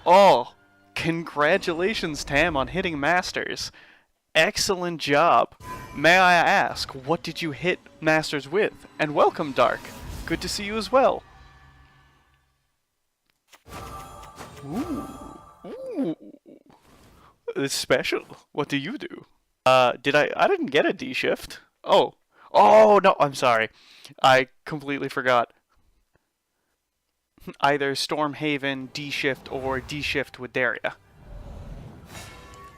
Oh, congratulations, Tam, on hitting Masters. Excellent job. May I ask, what did you hit Masters with? And welcome, Dark. Good to see you as well. Ooh. Ooh. It's special. What do you do? I didn't get a D shift. Oh. Oh, no, I'm sorry. I completely forgot. Either Stormhaven, D shift, or D shift with Daria.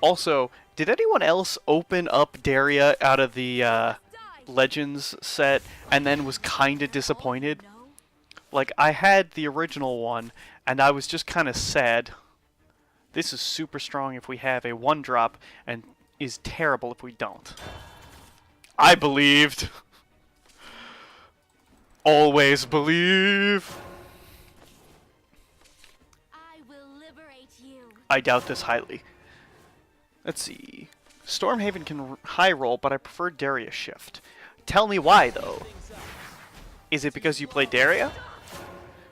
Also, did anyone else open up Daria out of the Legends set and then was kinda disappointed? Like, I had the original one, and I was just kinda sad. This is super strong if we have a 1-drop, and is terrible if we don't. I believed. Always believe. I will liberate you. I doubt this highly. Let's see. Stormhaven can high roll, but I prefer Daria shift. Tell me why, though. Is it because you play Daria?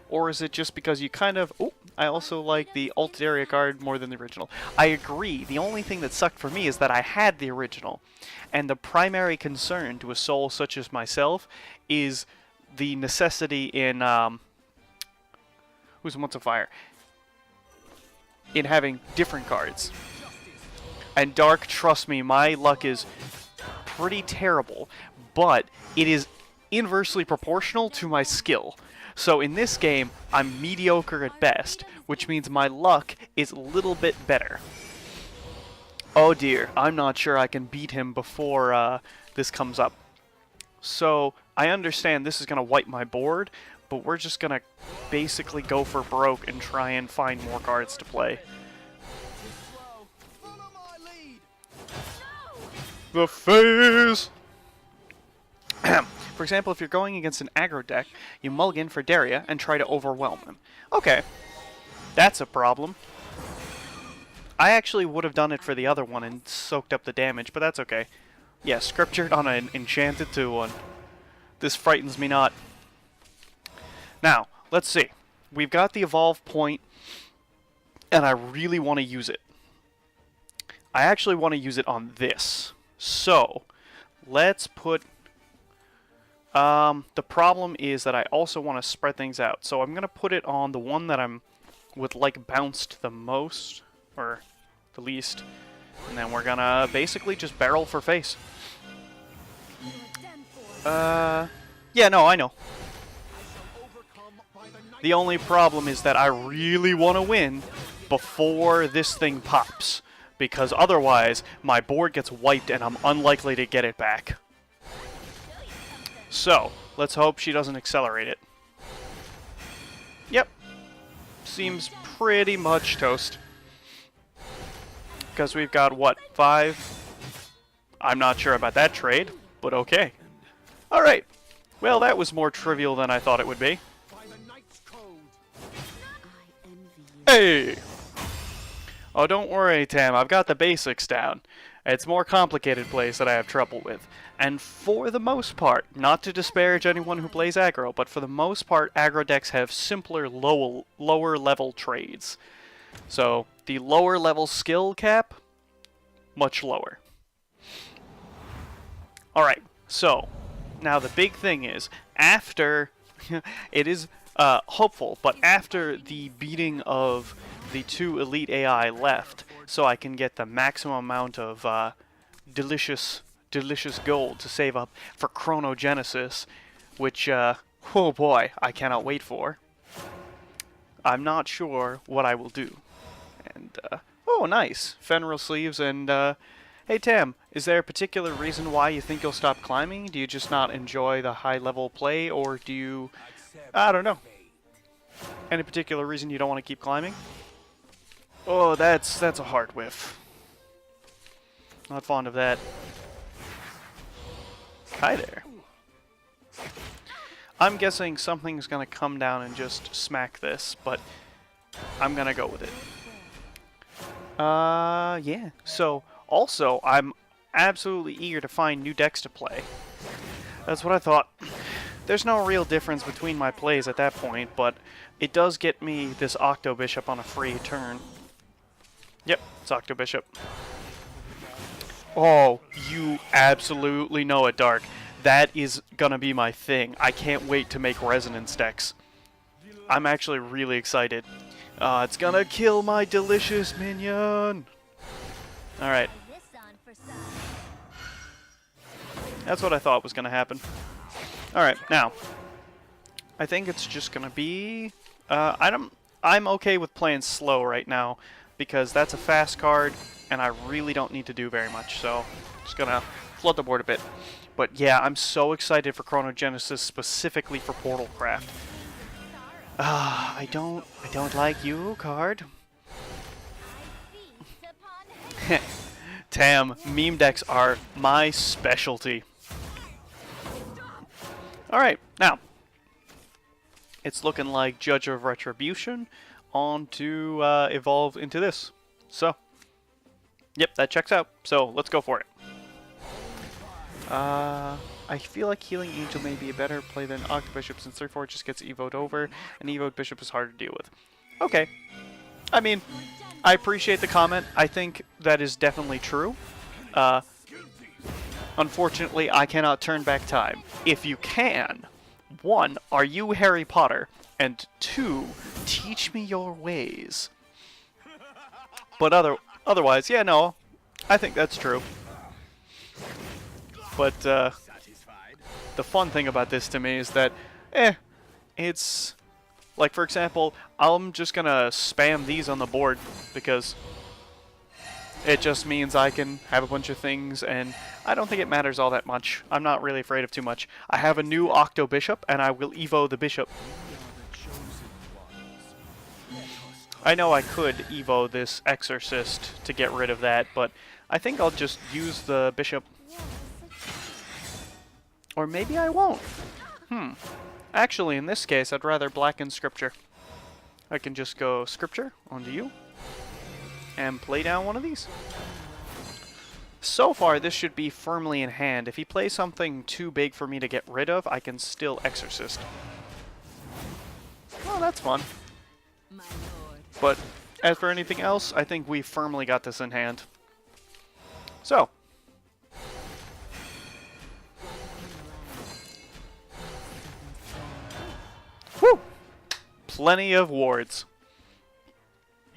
Or is it just because you kind of... Oh, I also like the alt Daria card more than the original. I agree. The only thing that sucked for me is that I had the original. And the primary concern to a soul such as myself is the necessity in... Who's Once a Fire? In having different cards. And Dark, trust me, my luck is pretty terrible, but it is inversely proportional to my skill. So in this game, I'm mediocre at best, which means my luck is a little bit better. Oh dear, I'm not sure I can beat him before this comes up. So I understand this is going to wipe my board, but we're just going to basically go for broke and try and find more cards to play. The phase! For example, if you're going against an aggro deck, you mulligan for Daria and try to overwhelm him. Okay, that's a problem. I actually would have done it for the other one and soaked up the damage, but that's okay. Yeah, scriptured on an enchanted 2-1. This frightens me not. Now, let's see. We've got the evolve point, and I really want to use it. I actually want to use it on this. So, let's put... the problem is that I also want to spread things out. So I'm going to put it on the one that I'm would like bounced the most, or the least. And then we're going to basically just barrel for face. Yeah, no, I know. The only problem is that I really want to win before this thing pops. Because otherwise, my board gets wiped and I'm unlikely to get it back. So, let's hope she doesn't accelerate it. Yep. Seems pretty much toast. Because we've got, what, 5? I'm not sure about that trade, but okay. Alright. Well, that was more trivial than I thought it would be. Hey! Oh, don't worry, Tam. I've got the basics down. It's more complicated plays that I have trouble with. And for the most part, not to disparage anyone who plays aggro, but for the most part, aggro decks have simpler, lower level trades. So, the lower level skill cap, much lower. Alright, so, now the big thing is, after, it is hopeful, but after the beating of the 2 elite AI left, so I can get the maximum amount of delicious gold to save up for Chronogenesis, which, oh boy, I cannot wait for. I'm not sure what I will do. And, oh, nice. Fenrir sleeves and, hey, Tam, is there a particular reason why you think you'll stop climbing? Do you just not enjoy the high-level play, or do you... I don't know. Any particular reason you don't want to keep climbing? Oh, that's a hard whiff. Not fond of that. Hi there. I'm guessing something's gonna come down and just smack this, but I'm gonna go with it. Yeah. So, also, I'm absolutely eager to find new decks to play. That's what I thought. there's no real difference between my plays at that point, but it does get me this Octo Bishop on a free turn. Yep, it's Octo Bishop. Oh, you absolutely know it, Dark. That is gonna be my thing. I can't wait to make Resonance decks. I'm actually really excited. It's gonna kill my delicious minion! Alright. That's what I thought was gonna happen. Alright, now. I think it's just gonna be... I'm okay with playing slow right now, because that's a fast card, and I really don't need to do very much, so just gonna flood the board a bit. But yeah, I'm so excited for Chronogenesis, specifically for Portal Craft. I don't like you, card. Tam, meme decks are my specialty. Alright, now. It's looking like Judge of Retribution on to evolve into this. So, yep, that checks out. So, let's go for it. I feel like Healing Angel may be a better play than Octobishop since 3-4 just gets evoed over, and evoed Bishop is hard to deal with. Okay. I mean, I appreciate the comment. I think that is definitely true. Unfortunately, I cannot turn back time. If you can, 1, are you Harry Potter? And 2, teach me your ways. But otherwise, yeah, no, I think that's true. But, the fun thing about this to me is that, it's... Like, for example, I'm just gonna spam these on the board, because it just means I can have a bunch of things, and I don't think it matters all that much. I'm not really afraid of too much. I have a new Octo Bishop, and I will Evo the Bishop. I know I could Evo this Exorcist to get rid of that, but I think I'll just use the Bishop. Or maybe I won't. Actually, in this case, I'd rather blacken Scripture. I can just go Scripture onto you, and play down one of these. So far, this should be firmly in hand. If he plays something too big for me to get rid of, I can still Exorcist. Oh, that's fun. But as for anything else, I think we firmly got this in hand. So. Woo! Plenty of wards.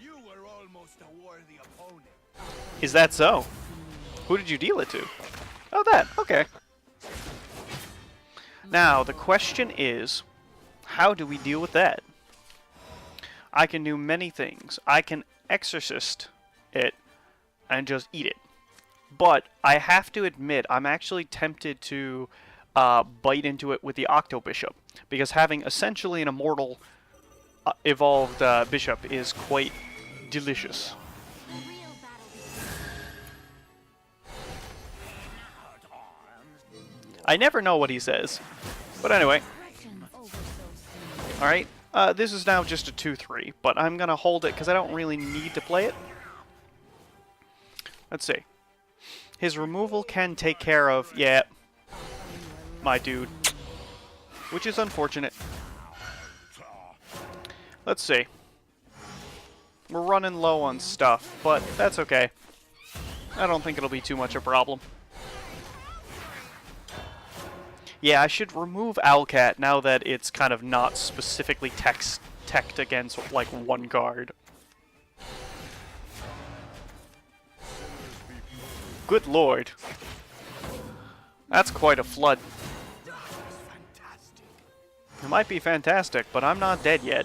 You were almost a worthy opponent. Is that so? Who did you deal it to? Oh, that. Okay. Now, the question is, how do we deal with that? I can do many things. I can Exorcist it and just eat it. But I have to admit, I'm actually tempted to bite into it with the Octo Bishop, because having essentially an immortal evolved bishop is quite delicious. I never know what he says. But anyway. Alright, this is now just a 2-3, but I'm going to hold it because I don't really need to play it. Let's see. His removal can take care of, yeah, my dude. Which is unfortunate. Let's see. We're running low on stuff, but that's okay. I don't think it'll be too much a problem. Yeah, I should remove Owlcat now that it's kind of not specifically teched against, like, one card. Good lord. That's quite a flood. It might be fantastic, but I'm not dead yet.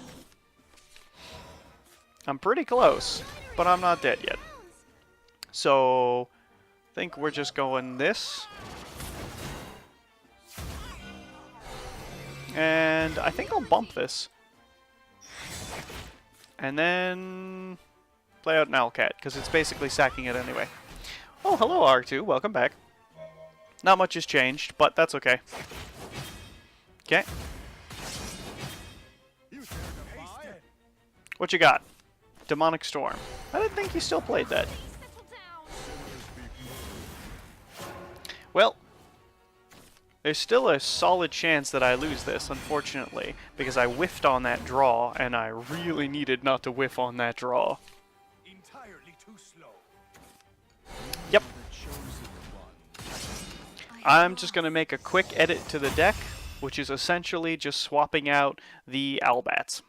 I'm pretty close, but I'm not dead yet. So, I think we're just going this. And I think I'll bump this. And then play out an Owlcat, because it's basically sacking it anyway. Oh, hello R2, welcome back. Not much has changed, but that's okay. Okay. What you got? Demonic Storm. I didn't think you still played that. Well, There's still a solid chance that I lose this, unfortunately, because I whiffed on that draw, and I really needed not to whiff on that draw. Entirely too slow. Yep. I'm just going to make a quick edit to the deck, which is essentially just swapping out the Albats.